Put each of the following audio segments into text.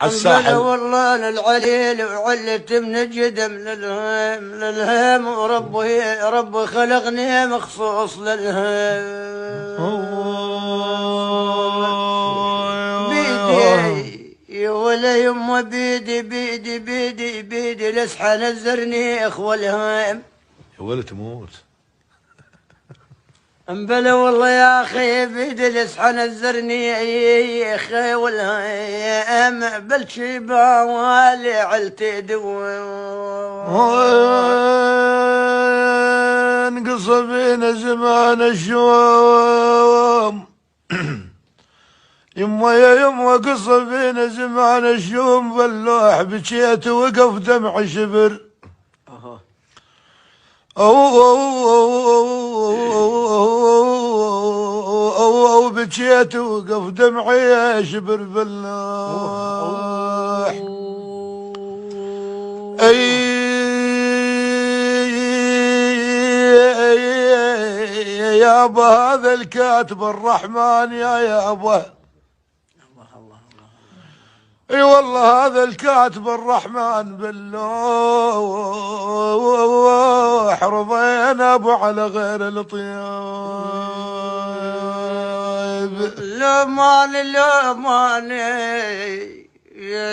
عالساحل. والله للعليل وعلت من الجدم للهم وربي خلقني مخصوص للهم. بيدي ولا يما بيدي لسحة نزرني اخوة الهم. يا ولد تموت. بلا والله يا اخي بيدي لسحة نزرني يا اخي والهم بالشيبة والي علتي انقصبين زمان الشوم. يما يا يما قصبين زمان الشوم باللوح بكيت وقف دمع شبر. أو بكيت وقف دمعي شبر باللوح. أي يا أبا هذا الكاتب الرحمن يا أبا. اي والله هذا الكاتب الرحمن باللوح رضينا ابو على غير الطيب. لماني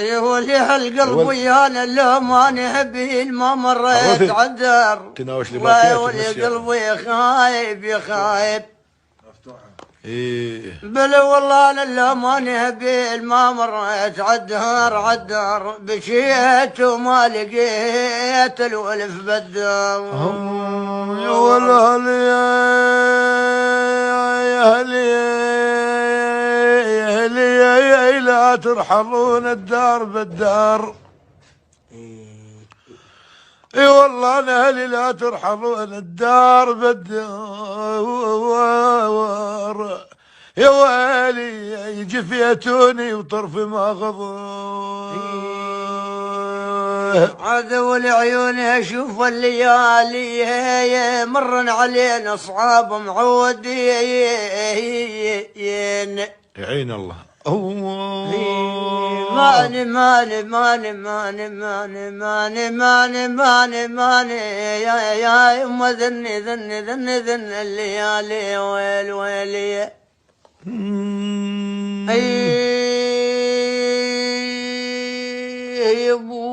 يا ولي هالقلب ويانا لماني هبيل ما مريت عالدار. تناوش لي يا ولي قلبي خايب يا خايب. إيه. بلا والله لا ماني هبيل ما مريت عالدار بشيت وما لقيت الولف بالدار. يا ولهلي يا هلي لا ترحلون الدار بالدار. اي والله انا اهلي لا ترحلون الدار بالدار. يا ويلي جفيتوني وطرفي ما غضب. عذو العيون اشوف الليالي مرن علينا اصحاب معودين. يعين الله. ماني يا يما ذني الليالي ويلي. اي يبو